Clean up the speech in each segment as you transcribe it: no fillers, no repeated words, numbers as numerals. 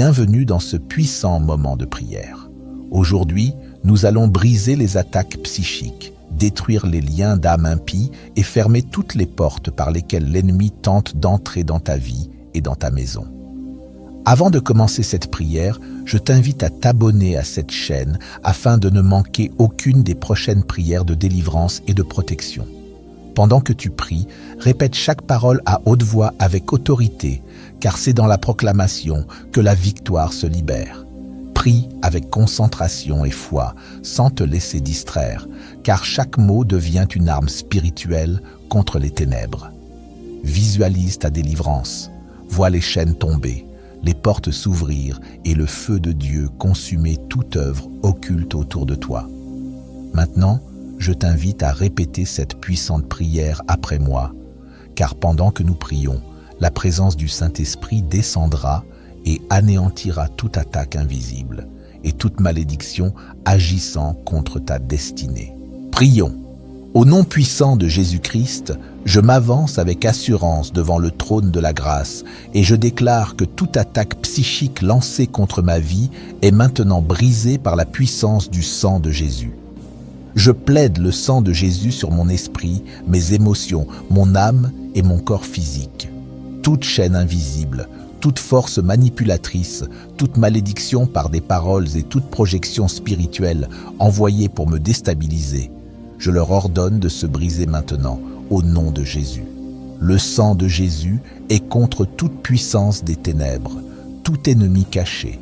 Bienvenue dans ce puissant moment de prière. Aujourd'hui, nous allons briser les attaques psychiques, détruire les liens d'âme impies et fermer toutes les portes par lesquelles l'ennemi tente d'entrer dans ta vie et dans ta maison. Avant de commencer cette prière, je t'invite à t'abonner à cette chaîne afin de ne manquer aucune des prochaines prières de délivrance et de protection. Pendant que tu pries, répète chaque parole à haute voix avec autorité, car c'est dans la proclamation que la victoire se libère. Prie avec concentration et foi, sans te laisser distraire, car chaque mot devient une arme spirituelle contre les ténèbres. Visualise ta délivrance, vois les chaînes tomber, les portes s'ouvrir et le feu de Dieu consumer toute œuvre occulte autour de toi. Maintenant, je t'invite à répéter cette puissante prière après moi, car pendant que nous prions, la présence du Saint-Esprit descendra et anéantira toute attaque invisible et toute malédiction agissant contre ta destinée. Prions. Au nom puissant de Jésus-Christ, je m'avance avec assurance devant le trône de la grâce et je déclare que toute attaque psychique lancée contre ma vie est maintenant brisée par la puissance du sang de Jésus. Je plaide le sang de Jésus sur mon esprit, mes émotions, mon âme et mon corps physique. Toute chaîne invisible, toute force manipulatrice, toute malédiction par des paroles et toute projection spirituelle envoyée pour me déstabiliser, je leur ordonne de se briser maintenant, au nom de Jésus. Le sang de Jésus est contre toute puissance des ténèbres, tout ennemi caché,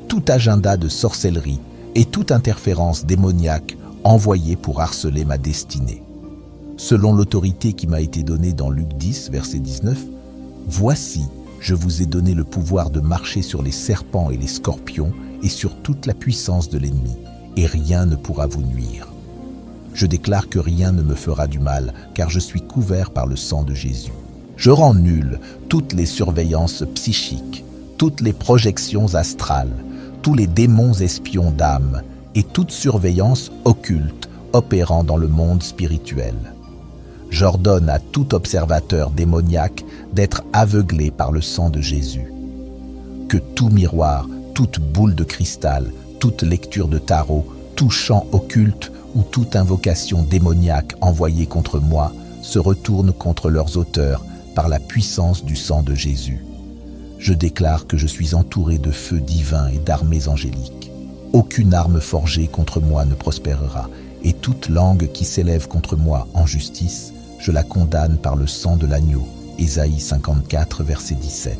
tout agenda de sorcellerie et toute interférence démoniaque envoyé pour harceler ma destinée. Selon l'autorité qui m'a été donnée dans Luc 10, verset 19, « Voici, je vous ai donné le pouvoir de marcher sur les serpents et les scorpions et sur toute la puissance de l'ennemi, et rien ne pourra vous nuire. Je déclare que rien ne me fera du mal, car je suis couvert par le sang de Jésus. Je rends nulles toutes les surveillances psychiques, toutes les projections astrales, tous les démons espions d'âme, et toute surveillance occulte opérant dans le monde spirituel. J'ordonne à tout observateur démoniaque d'être aveuglé par le sang de Jésus. Que tout miroir, toute boule de cristal, toute lecture de tarot, tout chant occulte ou toute invocation démoniaque envoyée contre moi se retourne contre leurs auteurs par la puissance du sang de Jésus. Je déclare que je suis entouré de feu divin et d'armées angéliques. Aucune arme forgée contre moi ne prospérera, et toute langue qui s'élève contre moi en justice, je la condamne par le sang de l'agneau. Ésaïe 54, verset 17.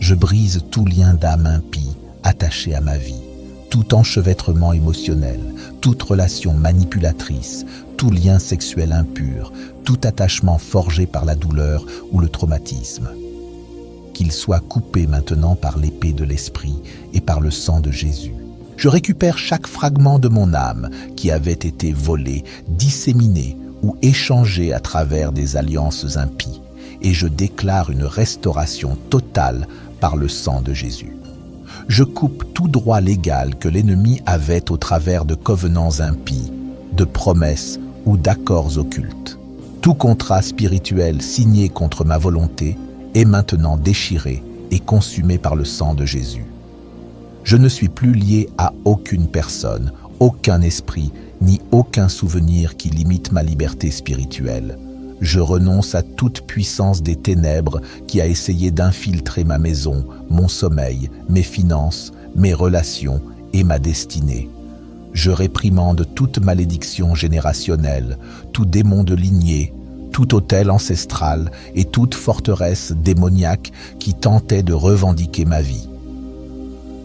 Je brise tout lien d'âme impie attaché à ma vie, tout enchevêtrement émotionnel, toute relation manipulatrice, tout lien sexuel impur, tout attachement forgé par la douleur ou le traumatisme. Qu'il soit coupé maintenant par l'épée de l'Esprit et par le sang de Jésus. Je récupère chaque fragment de mon âme qui avait été volé, disséminé ou échangé à travers des alliances impies, et je déclare une restauration totale par le sang de Jésus. Je coupe tout droit légal que l'ennemi avait au travers de covenants impies, de promesses ou d'accords occultes. Tout contrat spirituel signé contre ma volonté est maintenant déchiré et consumé par le sang de Jésus. Je ne suis plus lié à aucune personne, aucun esprit, ni aucun souvenir qui limite ma liberté spirituelle. Je renonce à toute puissance des ténèbres qui a essayé d'infiltrer ma maison, mon sommeil, mes finances, mes relations et ma destinée. Je réprimande toute malédiction générationnelle, tout démon de lignée, tout autel ancestral et toute forteresse démoniaque qui tentait de revendiquer ma vie.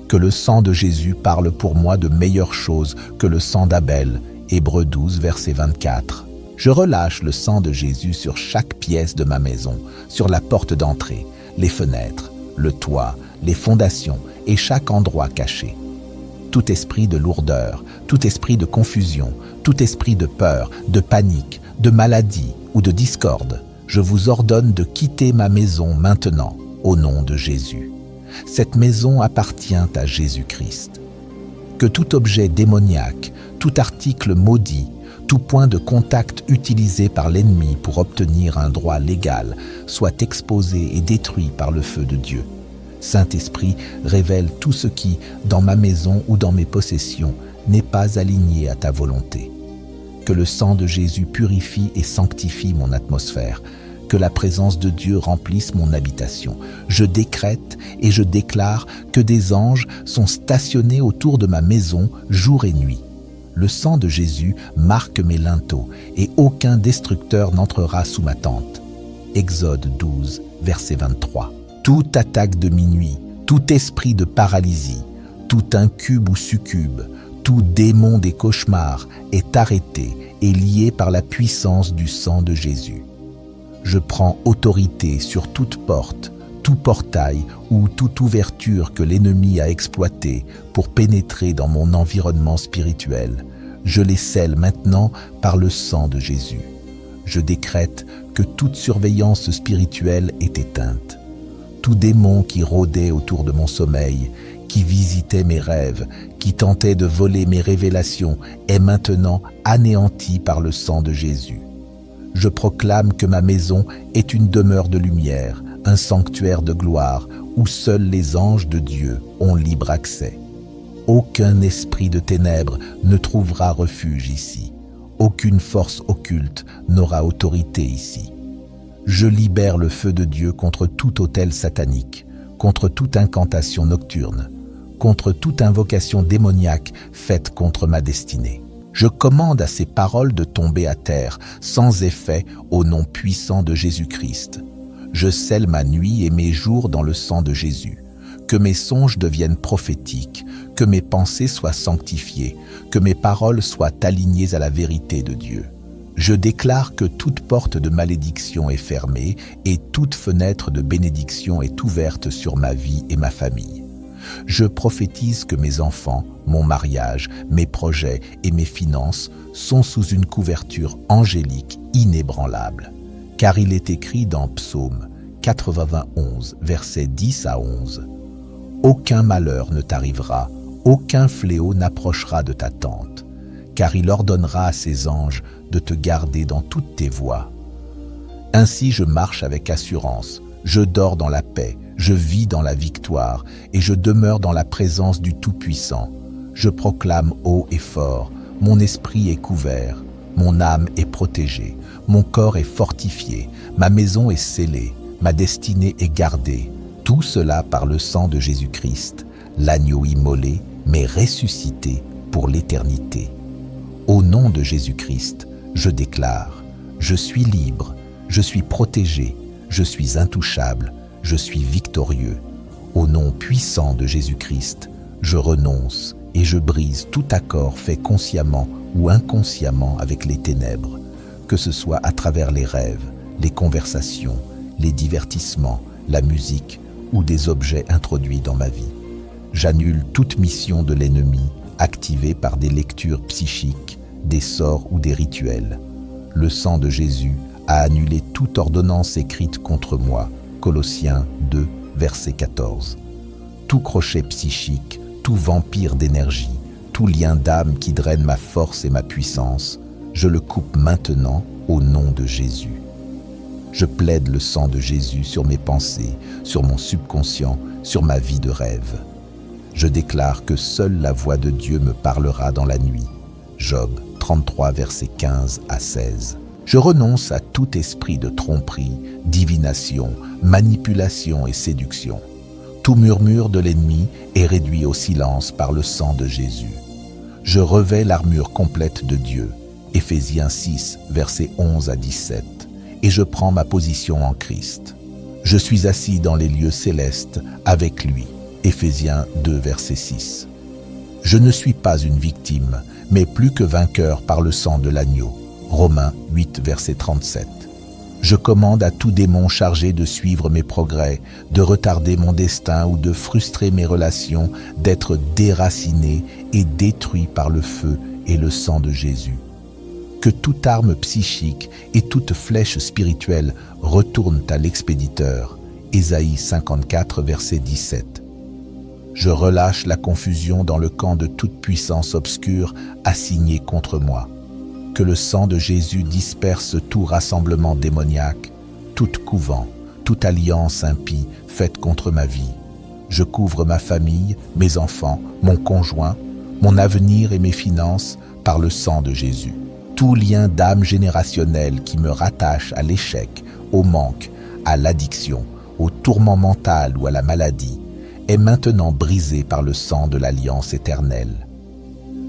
Que le sang de Jésus parle pour moi de meilleures choses que le sang d'Abel. Hébreux 12, verset 24. Je relâche le sang de Jésus sur chaque pièce de ma maison, sur la porte d'entrée, les fenêtres, le toit, les fondations et chaque endroit caché. Tout esprit de lourdeur, tout esprit de confusion, tout esprit de peur, de panique, de maladie ou de discorde, je vous ordonne de quitter ma maison maintenant, au nom de Jésus. Cette maison appartient à Jésus-Christ. Que tout objet démoniaque, tout article maudit, tout point de contact utilisé par l'ennemi pour obtenir un droit légal soit exposé et détruit par le feu de Dieu. Saint-Esprit, révèle tout ce qui, dans ma maison ou dans mes possessions, n'est pas aligné à ta volonté. Que le sang de Jésus purifie et sanctifie mon atmosphère, que la présence de Dieu remplisse mon habitation. Je décrète et je déclare que des anges sont stationnés autour de ma maison jour et nuit. Le sang de Jésus marque mes linteaux et aucun destructeur n'entrera sous ma tente. Exode 12, verset 23. Toute attaque de minuit, tout esprit de paralysie, tout incube ou succube, tout démon des cauchemars est arrêté et lié par la puissance du sang de Jésus. Je prends autorité sur toute porte, tout portail ou toute ouverture que l'ennemi a exploité pour pénétrer dans mon environnement spirituel. Je les scelle maintenant par le sang de Jésus. Je décrète que toute surveillance spirituelle est éteinte. Tout démon qui rôdait autour de mon sommeil, qui visitait mes rêves, qui tentait de voler mes révélations, est maintenant anéanti par le sang de Jésus. Je proclame que ma maison est une demeure de lumière, un sanctuaire de gloire, où seuls les anges de Dieu ont libre accès. Aucun esprit de ténèbres ne trouvera refuge ici. Aucune force occulte n'aura autorité ici. Je libère le feu de Dieu contre tout autel satanique, contre toute incantation nocturne, contre toute invocation démoniaque faite contre ma destinée. Je commande à ces paroles de tomber à terre, sans effet, au nom puissant de Jésus-Christ. Je scelle ma nuit et mes jours dans le sang de Jésus. Que mes songes deviennent prophétiques, que mes pensées soient sanctifiées, que mes paroles soient alignées à la vérité de Dieu. Je déclare que toute porte de malédiction est fermée et toute fenêtre de bénédiction est ouverte sur ma vie et ma famille. Je prophétise que mes enfants, mon mariage, mes projets et mes finances sont sous une couverture angélique inébranlable. Car il est écrit dans Psaume 91, versets 10 à 11. « Aucun malheur ne t'arrivera, aucun fléau n'approchera de ta tente, car il ordonnera à ses anges de te garder dans toutes tes voies. Ainsi je marche avec assurance, je dors dans la paix, je vis dans la victoire et je demeure dans la présence du Tout-Puissant. Je proclame haut et fort, mon esprit est couvert, mon âme est protégée, mon corps est fortifié, ma maison est scellée, ma destinée est gardée. Tout cela par le sang de Jésus-Christ, l'agneau immolé, mais ressuscité pour l'éternité. Au nom de Jésus-Christ, je déclare, je suis libre, je suis protégé, je suis intouchable, je suis victorieux. Au nom puissant de Jésus-Christ, je renonce et je brise tout accord fait consciemment ou inconsciemment avec les ténèbres, que ce soit à travers les rêves, les conversations, les divertissements, la musique ou des objets introduits dans ma vie. J'annule toute mission de l'ennemi activée par des lectures psychiques, des sorts ou des rituels. Le sang de Jésus a annulé toute ordonnance écrite contre moi. Colossiens 2, verset 14. Tout crochet psychique, tout vampire d'énergie, tout lien d'âme qui draine ma force et ma puissance, je le coupe maintenant au nom de Jésus. Je plaide le sang de Jésus sur mes pensées, sur mon subconscient, sur ma vie de rêve. Je déclare que seule la voix de Dieu me parlera dans la nuit. Job 33, versets 15 à 16. Je renonce à tout esprit de tromperie, divination, manipulation et séduction. Tout murmure de l'ennemi est réduit au silence par le sang de Jésus. Je revêts l'armure complète de Dieu. Éphésiens 6, versets 11 à 17. Et je prends ma position en Christ. Je suis assis dans les lieux célestes avec lui. Éphésiens 2, verset 6. Je ne suis pas une victime, mais plus que vainqueur par le sang de l'agneau. Romains 8, verset 37. Je commande à tout démon chargé de suivre mes progrès, de retarder mon destin ou de frustrer mes relations, d'être déraciné et détruit par le feu et le sang de Jésus. Que toute arme psychique et toute flèche spirituelle retournent à l'expéditeur. Ésaïe 54, verset 17. Je relâche la confusion dans le camp de toute puissance obscure assignée contre moi. Que le sang de Jésus disperse tout rassemblement démoniaque, tout couvent, toute alliance impie faite contre ma vie. Je couvre ma famille, mes enfants, mon conjoint, mon avenir et mes finances par le sang de Jésus. Tout lien d'âme générationnel qui me rattache à l'échec, au manque, à l'addiction, au tourment mental ou à la maladie est maintenant brisé par le sang de l'alliance éternelle.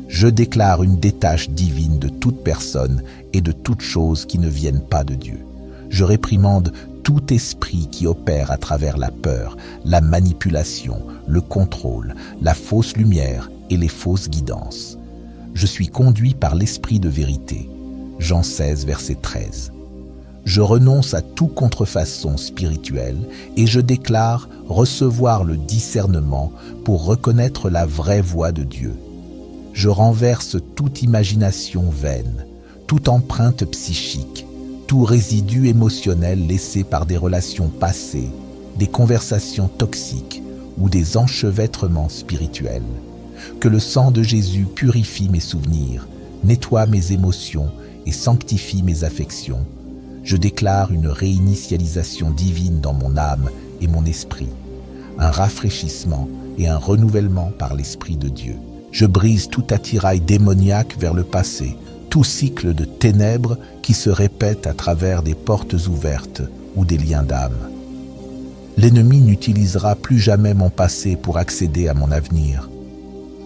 Je déclare une détache divine de toute personne et de toute chose qui ne viennent pas de Dieu. Je réprimande tout esprit qui opère à travers la peur, la manipulation, le contrôle, la fausse lumière et les fausses guidances. Je suis conduit par l'esprit de vérité. Jean 16, verset 13. Je renonce à toute contrefaçon spirituelle et je déclare recevoir le discernement pour reconnaître la vraie voix de Dieu. Je renverse toute imagination vaine, toute empreinte psychique, tout résidu émotionnel laissé par des relations passées, des conversations toxiques ou des enchevêtrements spirituels. Que le sang de Jésus purifie mes souvenirs, nettoie mes émotions et sanctifie mes affections. Je déclare une réinitialisation divine dans mon âme et mon esprit, un rafraîchissement et un renouvellement par l'Esprit de Dieu. Je brise tout attirail démoniaque vers le passé, tout cycle de ténèbres qui se répète à travers des portes ouvertes ou des liens d'âme. L'ennemi n'utilisera plus jamais mon passé pour accéder à mon avenir.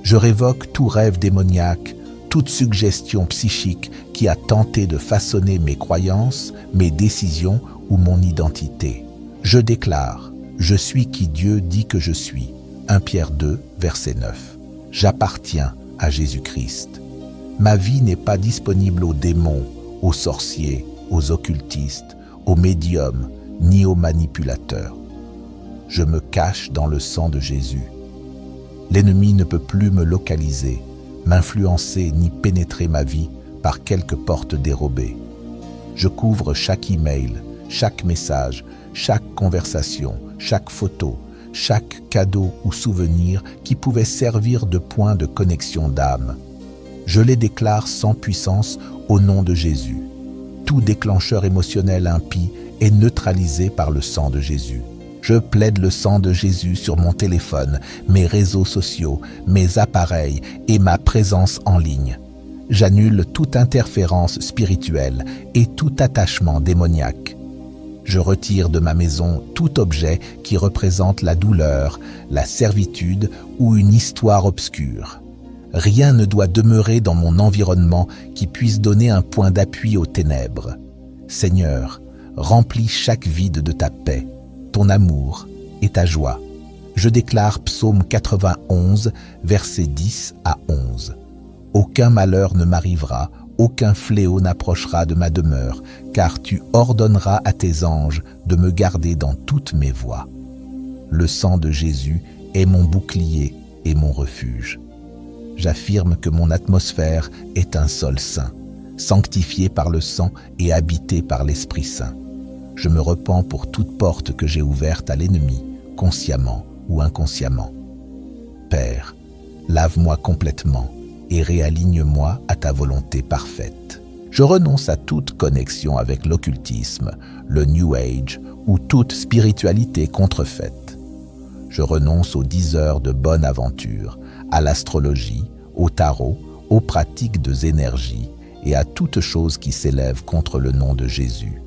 Je révoque tout rêve démoniaque, toute suggestion psychique qui a tenté de façonner mes croyances, mes décisions ou mon identité. Je déclare, je suis qui Dieu dit que je suis. 1 Pierre 2, verset 9. J'appartiens à Jésus-Christ. Ma vie n'est pas disponible aux démons, aux sorciers, aux occultistes, aux médiums, ni aux manipulateurs. Je me cache dans le sang de Jésus. L'ennemi ne peut plus me localiser, m'influencer ni pénétrer ma vie par quelque porte dérobée. Je couvre chaque email, chaque message, chaque conversation, chaque photo, chaque cadeau ou souvenir qui pouvait servir de point de connexion d'âme. Je les déclare sans puissance au nom de Jésus. Tout déclencheur émotionnel impie est neutralisé par le sang de Jésus. Je plaide le sang de Jésus sur mon téléphone, mes réseaux sociaux, mes appareils et ma présence en ligne. J'annule toute interférence spirituelle et tout attachement démoniaque. Je retire de ma maison tout objet qui représente la douleur, la servitude ou une histoire obscure. Rien ne doit demeurer dans mon environnement qui puisse donner un point d'appui aux ténèbres. Seigneur, remplis chaque vide de ta paix, ton amour et ta joie. Je déclare Psaume 91, versets 10 à 11. Aucun malheur ne m'arrivera, aucun fléau n'approchera de ma demeure, car tu ordonneras à tes anges de me garder dans toutes mes voies. Le sang de Jésus est mon bouclier et mon refuge. J'affirme que mon atmosphère est un sol saint, sanctifié par le sang et habité par l'Esprit Saint. Je me repens pour toute porte que j'ai ouverte à l'ennemi, consciemment ou inconsciemment. Père, lave-moi complètement et réaligne-moi à ta volonté parfaite. Je renonce à toute connexion avec l'occultisme, le New Age ou toute spiritualité contrefaite. Je renonce aux 10 heures de bonne aventure, à l'astrologie, au tarot, aux pratiques de énergie et à toute chose qui s'élève contre le nom de Jésus.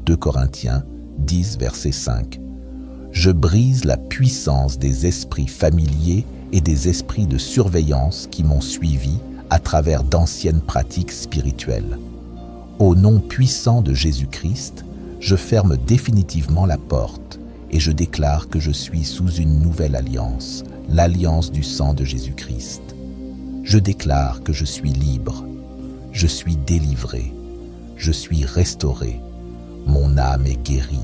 2 Corinthiens 10, verset 5. Je brise la puissance des esprits familiers et des esprits de surveillance qui m'ont suivi à travers d'anciennes pratiques spirituelles. Au nom puissant de Jésus-Christ, je ferme définitivement la porte et je déclare que je suis sous une nouvelle alliance, l'alliance du sang de Jésus-Christ. Je déclare que je suis libre, je suis délivré, je suis restauré, mon âme est guérie,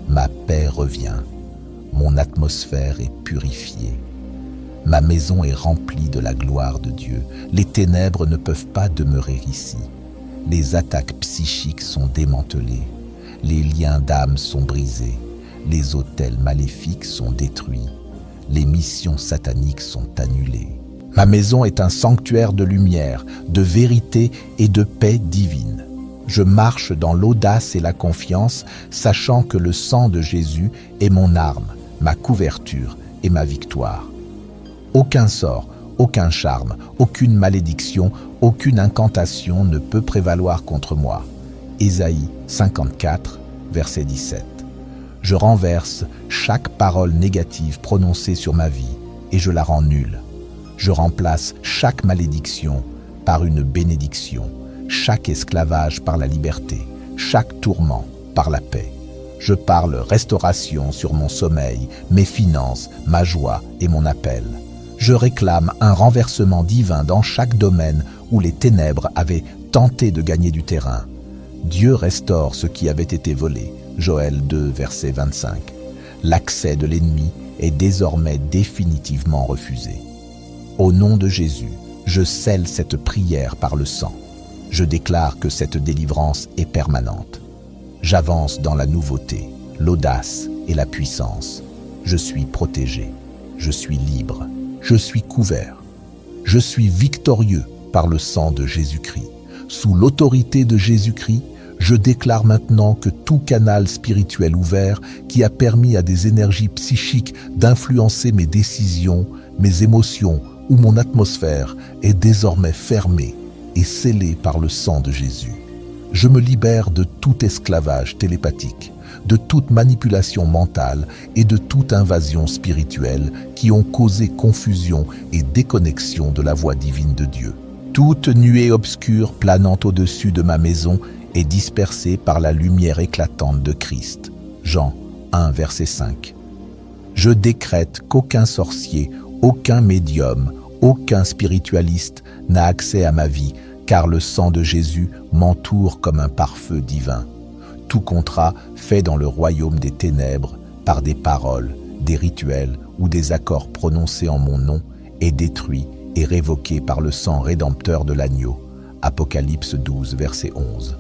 ma paix revient, mon atmosphère est purifiée. Ma maison est remplie de la gloire de Dieu. Les ténèbres ne peuvent pas demeurer ici. Les attaques psychiques sont démantelées. Les liens d'âme sont brisés. Les autels maléfiques sont détruits. Les missions sataniques sont annulées. Ma maison est un sanctuaire de lumière, de vérité et de paix divine. Je marche dans l'audace et la confiance, sachant que le sang de Jésus est mon arme, ma couverture est ma victoire. Aucun sort, aucun charme, aucune malédiction, aucune incantation ne peut prévaloir contre moi. Ésaïe 54, verset 17. Je renverse chaque parole négative prononcée sur ma vie et je la rends nulle. Je remplace chaque malédiction par une bénédiction, chaque esclavage par la liberté, chaque tourment par la paix. Je parle restauration sur mon sommeil, mes finances, ma joie et mon appel. Je réclame un renversement divin dans chaque domaine où les ténèbres avaient tenté de gagner du terrain. Dieu restaure ce qui avait été volé. Joël 2, verset 25. L'accès de l'ennemi est désormais définitivement refusé. Au nom de Jésus, je scelle cette prière par le sang. Je déclare que cette délivrance est permanente. J'avance dans la nouveauté, l'audace et la puissance. Je suis protégé. Je suis libre. Je suis couvert. Je suis victorieux par le sang de Jésus-Christ. Sous l'autorité de Jésus-Christ, je déclare maintenant que tout canal spirituel ouvert qui a permis à des énergies psychiques d'influencer mes décisions, mes émotions ou mon atmosphère est désormais fermé et scellé par le sang de Jésus. Je me libère de tout esclavage télépathique, de toute manipulation mentale et de toute invasion spirituelle qui ont causé confusion et déconnexion de la voix divine de Dieu. Toute nuée obscure planant au-dessus de ma maison est dispersée par la lumière éclatante de Christ. Jean 1, verset 5. Je décrète qu'aucun sorcier, aucun médium, aucun spiritualiste n'a accès à ma vie, car le sang de Jésus m'entoure comme un pare-feu divin. Tout contrat fait dans le royaume des ténèbres par des paroles, des rituels ou des accords prononcés en mon nom est détruit et révoqué par le sang rédempteur de l'agneau. Apocalypse 12, verset 11.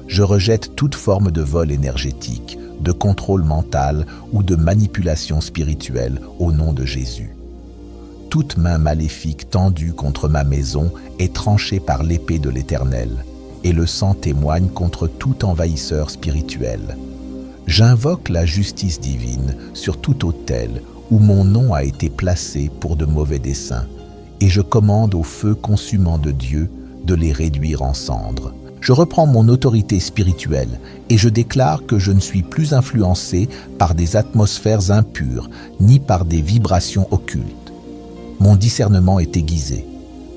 Je rejette toute forme de vol énergétique, de contrôle mental ou de manipulation spirituelle au nom de Jésus. Toute main maléfique tendue contre ma maison est tranchée par l'épée de l'Éternel, et le sang témoigne contre tout envahisseur spirituel. J'invoque la justice divine sur tout autel où mon nom a été placé pour de mauvais desseins, et je commande au feu consumant de Dieu de les réduire en cendres. Je reprends mon autorité spirituelle et je déclare que je ne suis plus influencé par des atmosphères impures ni par des vibrations occultes. Mon discernement est aiguisé.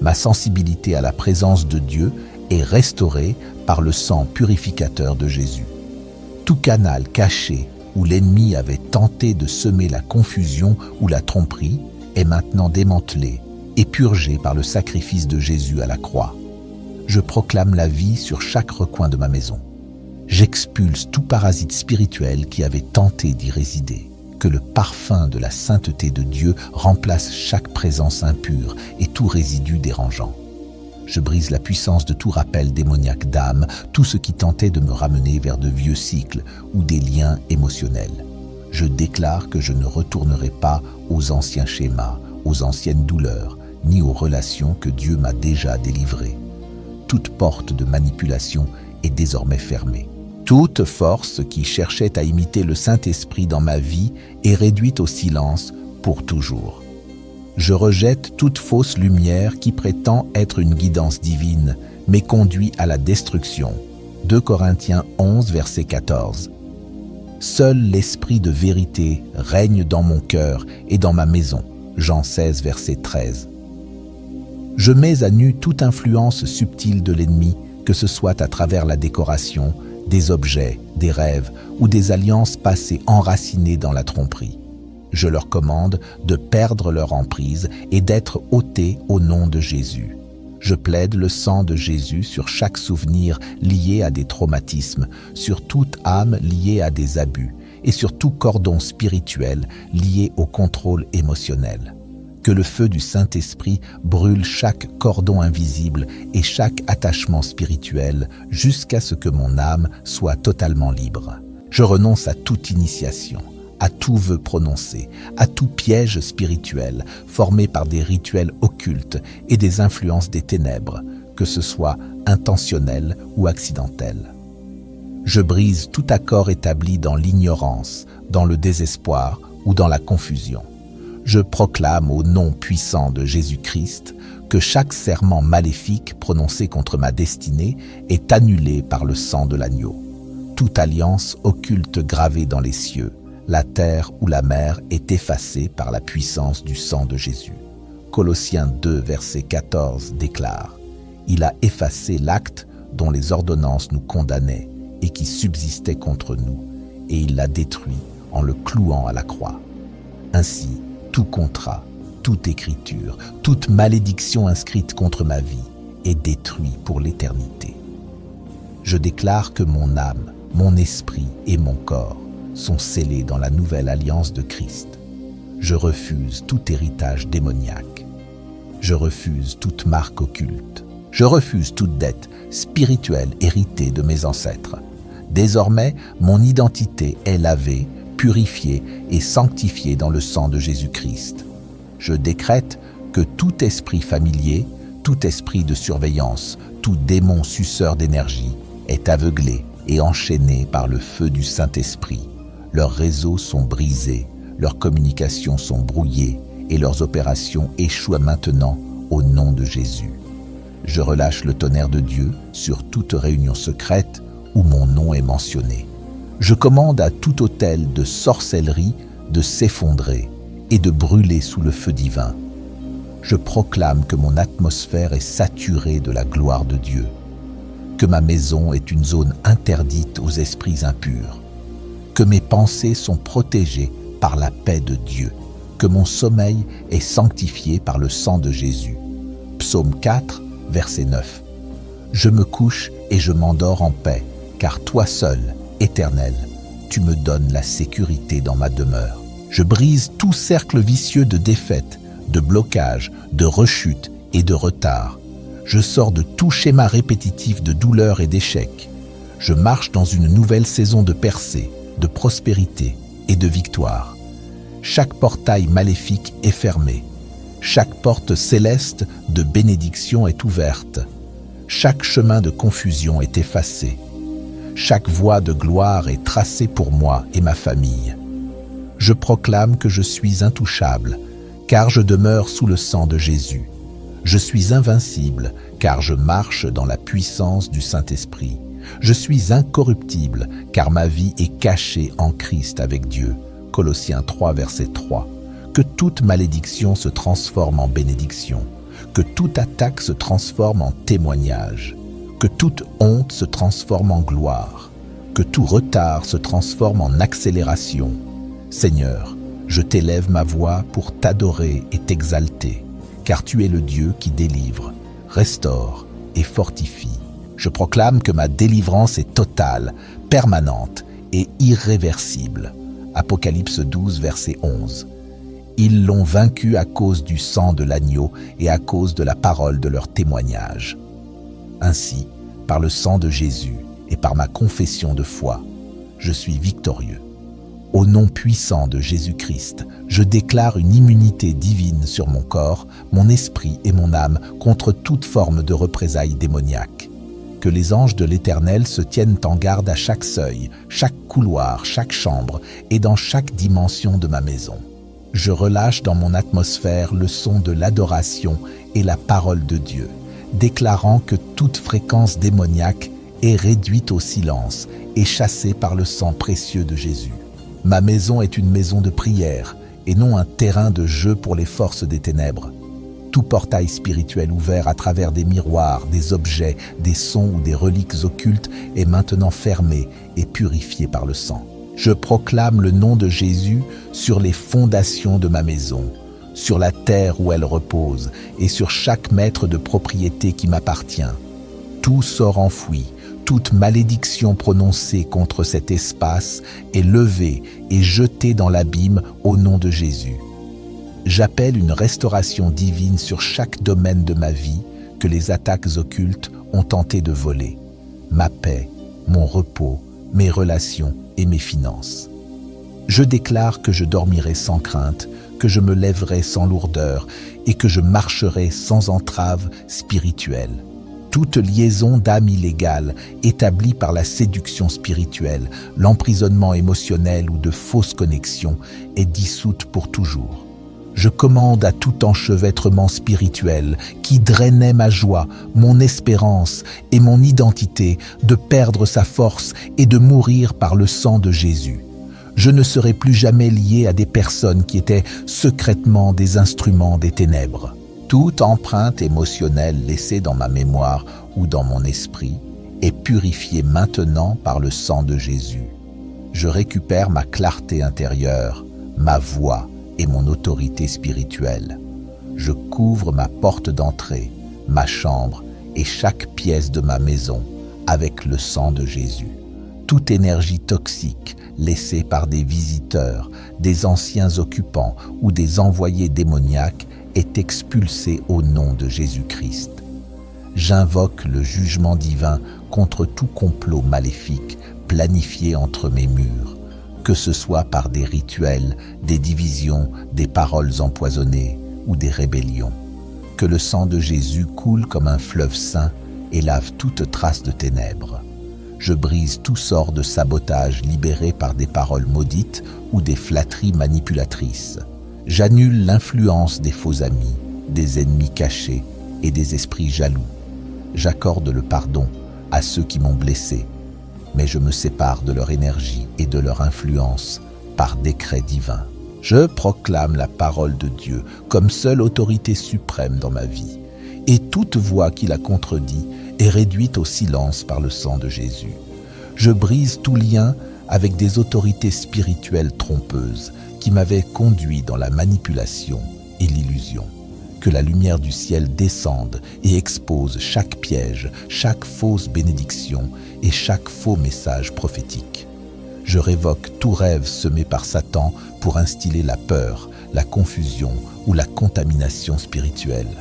Ma sensibilité à la présence de Dieu est restaurée par le sang purificateur de Jésus. Tout canal caché où l'ennemi avait tenté de semer la confusion ou la tromperie est maintenant démantelé et purgé par le sacrifice de Jésus à la croix. Je proclame la vie sur chaque recoin de ma maison. J'expulse tout parasite spirituel qui avait tenté d'y résider. Que le parfum de la sainteté de Dieu remplace chaque présence impure et tout résidu dérangeant. Je brise la puissance de tout rappel démoniaque d'âme, tout ce qui tentait de me ramener vers de vieux cycles ou des liens émotionnels. Je déclare que je ne retournerai pas aux anciens schémas, aux anciennes douleurs, ni aux relations que Dieu m'a déjà délivrées. Toute porte de manipulation est désormais fermée. Toute force qui cherchait à imiter le Saint-Esprit dans ma vie est réduite au silence pour toujours. Je rejette toute fausse lumière qui prétend être une guidance divine, mais conduit à la destruction. 2 Corinthiens 11, verset 14. Seul l'Esprit de vérité règne dans mon cœur et dans ma maison. Jean 16, verset 13. Je mets à nu toute influence subtile de l'ennemi, que ce soit à travers la décoration, des objets, des rêves ou des alliances passées enracinées dans la tromperie. Je leur commande de perdre leur emprise et d'être ôtés au nom de Jésus. Je plaide le sang de Jésus sur chaque souvenir lié à des traumatismes, sur toute âme liée à des abus et sur tout cordon spirituel lié au contrôle émotionnel. Que le feu du Saint-Esprit brûle chaque cordon invisible et chaque attachement spirituel jusqu'à ce que mon âme soit totalement libre. Je renonce à toute initiation, à tout vœu prononcé, à tout piège spirituel formé par des rituels occultes et des influences des ténèbres, que ce soit intentionnel ou accidentel. Je brise tout accord établi dans l'ignorance, dans le désespoir ou dans la confusion. Je proclame au nom puissant de Jésus-Christ que chaque serment maléfique prononcé contre ma destinée est annulé par le sang de l'agneau. Toute alliance occulte gravée dans les cieux, la terre ou la mer est effacée par la puissance du sang de Jésus. Colossiens 2, verset 14 déclare « Il a effacé l'acte dont les ordonnances nous condamnaient et qui subsistait contre nous, et il l'a détruit en le clouant à la croix. Ainsi, tout contrat, toute écriture, toute malédiction inscrite contre ma vie est détruit pour l'éternité. Je déclare que mon âme, mon esprit et mon corps sont scellés dans la nouvelle alliance de Christ. Je refuse tout héritage démoniaque. Je refuse toute marque occulte. Je refuse toute dette spirituelle héritée de mes ancêtres. Désormais, mon identité est lavée, purifiée et sanctifiée dans le sang de Jésus-Christ. Je décrète que tout esprit familier, tout esprit de surveillance, tout démon suceur d'énergie est aveuglé et enchaîné par le feu du Saint-Esprit. Leurs réseaux sont brisés, leurs communications sont brouillées et leurs opérations échouent maintenant au nom de Jésus. Je relâche le tonnerre de Dieu sur toute réunion secrète où mon nom est mentionné. Je commande à tout autel de sorcellerie de s'effondrer et de brûler sous le feu divin. Je proclame que mon atmosphère est saturée de la gloire de Dieu, que ma maison est une zone interdite aux esprits impurs, que mes pensées sont protégées par la paix de Dieu, que mon sommeil est sanctifié par le sang de Jésus. Psaume 4, verset 9. Je me couche et je m'endors en paix, car toi seul, Éternel, tu me donnes la sécurité dans ma demeure. Je brise tout cercle vicieux de défaite, de blocage, de rechute et de retard. Je sors de tout schéma répétitif de douleur et d'échec. Je marche dans une nouvelle saison de percée, de prospérité et de victoire. Chaque portail maléfique est fermé. Chaque porte céleste de bénédiction est ouverte. Chaque chemin de confusion est effacé. Chaque voie de gloire est tracée pour moi et ma famille. Je proclame que je suis intouchable, car je demeure sous le sang de Jésus. Je suis invincible, car je marche dans la puissance du Saint-Esprit. Je suis incorruptible, car ma vie est cachée en Christ avec Dieu. Colossiens 3, verset 3. Que toute malédiction se transforme en bénédiction, que toute attaque se transforme en témoignage, que toute honte se transforme en gloire, que tout retard se transforme en accélération. Seigneur, je t'élève ma voix pour t'adorer et t'exalter, car tu es le Dieu qui délivre, restaure et fortifie. Je proclame que ma délivrance est totale, permanente et irréversible. Apocalypse 12, verset 11. Ils l'ont vaincu à cause du sang de l'agneau et à cause de la parole de leur témoignage. Ainsi, par le sang de Jésus et par ma confession de foi, je suis victorieux. Au nom puissant de Jésus-Christ, je déclare une immunité divine sur mon corps, mon esprit et mon âme contre toute forme de représailles démoniaques. Que les anges de l'Éternel se tiennent en garde à chaque seuil, chaque couloir, chaque chambre et dans chaque dimension de ma maison. Je relâche dans mon atmosphère le son de l'adoration et la parole de Dieu, déclarant que toute fréquence démoniaque est réduite au silence et chassée par le sang précieux de Jésus. Ma maison est une maison de prière et non un terrain de jeu pour les forces des ténèbres. Tout portail spirituel ouvert à travers des miroirs, des objets, des sons ou des reliques occultes est maintenant fermé et purifié par le sang. Je proclame le nom de Jésus sur les fondations de ma maison, sur la terre où elle repose et sur chaque mètre de propriété qui m'appartient. Tout sort enfoui, toute malédiction prononcée contre cet espace est levée et jetée dans l'abîme au nom de Jésus. J'appelle une restauration divine sur chaque domaine de ma vie que les attaques occultes ont tenté de voler. Ma paix, mon repos, mes relations et mes finances. Je déclare que je dormirai sans crainte, que je me lèverai sans lourdeur et que je marcherai sans entrave spirituelle. Toute liaison d'âme illégale établie par la séduction spirituelle, l'emprisonnement émotionnel ou de fausses connexions est dissoute pour toujours. Je commande à tout enchevêtrement spirituel qui drainait ma joie, mon espérance et mon identité de perdre sa force et de mourir par le sang de Jésus. Je ne serai plus jamais lié à des personnes qui étaient secrètement des instruments des ténèbres. Toute empreinte émotionnelle laissée dans ma mémoire ou dans mon esprit est purifiée maintenant par le sang de Jésus. Je récupère ma clarté intérieure, ma voix et mon autorité spirituelle. Je couvre ma porte d'entrée, ma chambre et chaque pièce de ma maison avec le sang de Jésus. Toute énergie toxique laissée par des visiteurs, des anciens occupants ou des envoyés démoniaques est expulsée au nom de Jésus-Christ. J'invoque le jugement divin contre tout complot maléfique planifié entre mes murs, que ce soit par des rituels, des divisions, des paroles empoisonnées ou des rébellions. Que le sang de Jésus coule comme un fleuve saint et lave toute trace de ténèbres. Je brise tout sort de sabotage libéré par des paroles maudites ou des flatteries manipulatrices. J'annule l'influence des faux amis, des ennemis cachés et des esprits jaloux. J'accorde le pardon à ceux qui m'ont blessé, mais je me sépare de leur énergie et de leur influence par décret divin. Je proclame la parole de Dieu comme seule autorité suprême dans ma vie, et toute voix qui la contredit est réduite au silence par le sang de Jésus. Je brise tout lien avec des autorités spirituelles trompeuses qui m'avaient conduit dans la manipulation et l'illusion. Que la lumière du ciel descende et expose chaque piège, chaque fausse bénédiction et chaque faux message prophétique. Je révoque tout rêve semé par Satan pour instiller la peur, la confusion ou la contamination spirituelle.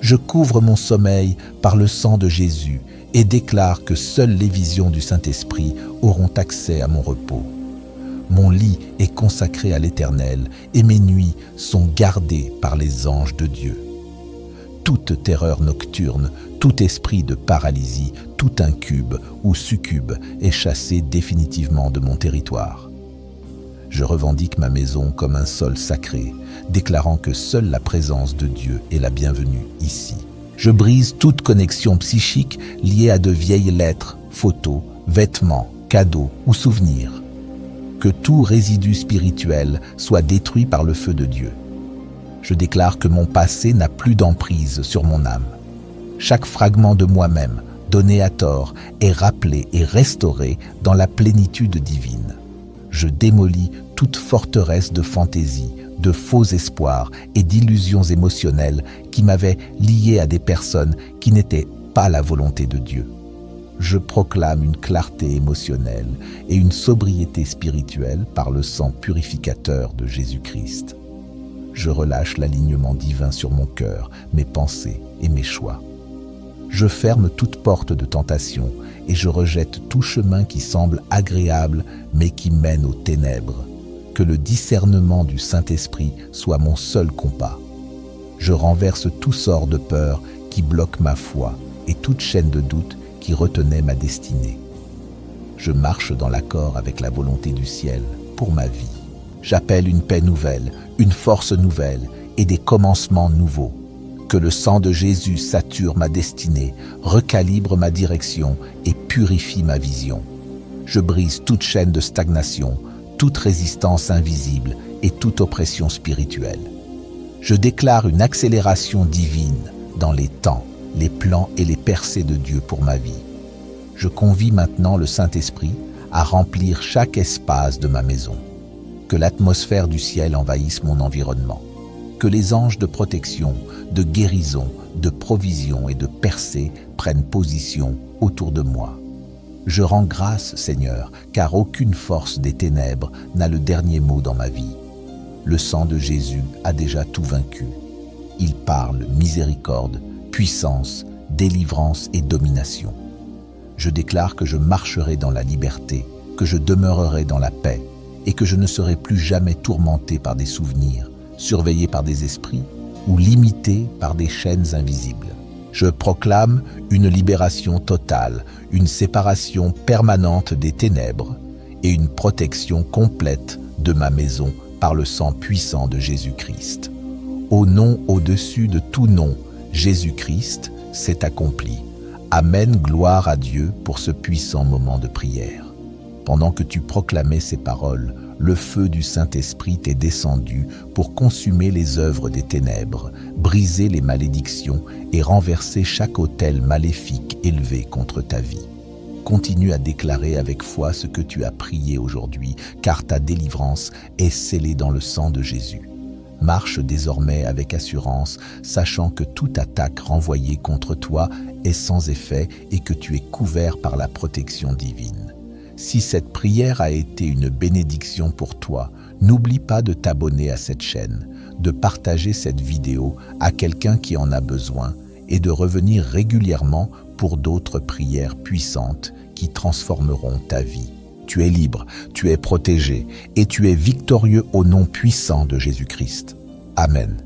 Je couvre mon sommeil par le sang de Jésus et déclare que seules les visions du Saint-Esprit auront accès à mon repos. Mon lit est consacré à l'Éternel et mes nuits sont gardées par les anges de Dieu. Toute terreur nocturne, tout esprit de paralysie, tout incube ou succube est chassé définitivement de mon territoire. Je revendique ma maison comme un sol sacré, déclarant que seule la présence de Dieu est la bienvenue ici. Je brise toute connexion psychique liée à de vieilles lettres, photos, vêtements, cadeaux ou souvenirs. Que tout résidu spirituel soit détruit par le feu de Dieu. Je déclare que mon passé n'a plus d'emprise sur mon âme. Chaque fragment de moi-même, donné à tort, est rappelé et restauré dans la plénitude divine. Je démolis toute forteresse de fantaisie, de faux espoirs et d'illusions émotionnelles qui m'avaient lié à des personnes qui n'étaient pas la volonté de Dieu. Je proclame une clarté émotionnelle et une sobriété spirituelle par le sang purificateur de Jésus-Christ. Je relâche l'alignement divin sur mon cœur, mes pensées et mes choix. Je ferme toute porte de tentation et je rejette tout chemin qui semble agréable mais qui mène aux ténèbres. Que le discernement du Saint-Esprit soit mon seul compas. Je renverse tout sort de peur qui bloque ma foi et toute chaîne de doute qui retenait ma destinée. Je marche dans l'accord avec la volonté du ciel pour ma vie. J'appelle une paix nouvelle, une force nouvelle et des commencements nouveaux. Que le sang de Jésus sature ma destinée, recalibre ma direction et purifie ma vision. Je brise toute chaîne de stagnation, toute résistance invisible et toute oppression spirituelle. Je déclare une accélération divine dans les temps, les plans et les percées de Dieu pour ma vie. Je convie maintenant le Saint-Esprit à remplir chaque espace de ma maison. Que l'atmosphère du ciel envahisse mon environnement. Que les anges de protection, de guérison, de provision et de percée prennent position autour de moi. Je rends grâce, Seigneur, car aucune force des ténèbres n'a le dernier mot dans ma vie. Le sang de Jésus a déjà tout vaincu. Il parle miséricorde, puissance, délivrance et domination. Je déclare que je marcherai dans la liberté, que je demeurerai dans la paix et que je ne serai plus jamais tourmenté par des souvenirs, surveillé par des esprits ou limité par des chaînes invisibles. Je proclame une libération totale, une séparation permanente des ténèbres et une protection complète de ma maison par le sang puissant de Jésus-Christ. Au nom au-dessus de tout nom, Jésus-Christ, c'est accompli. Amen, gloire à Dieu pour ce puissant moment de prière. Pendant que tu proclamais ces paroles, le feu du Saint-Esprit t'est descendu pour consumer les œuvres des ténèbres, briser les malédictions et renverser chaque autel maléfique élevé contre ta vie. Continue à déclarer avec foi ce que tu as prié aujourd'hui, car ta délivrance est scellée dans le sang de Jésus. Marche désormais avec assurance, sachant que toute attaque renvoyée contre toi est sans effet et que tu es couvert par la protection divine. Si cette prière a été une bénédiction pour toi, n'oublie pas de t'abonner à cette chaîne, de partager cette vidéo à quelqu'un qui en a besoin et de revenir régulièrement pour d'autres prières puissantes qui transformeront ta vie. Tu es libre, tu es protégé et tu es victorieux au nom puissant de Jésus-Christ. Amen.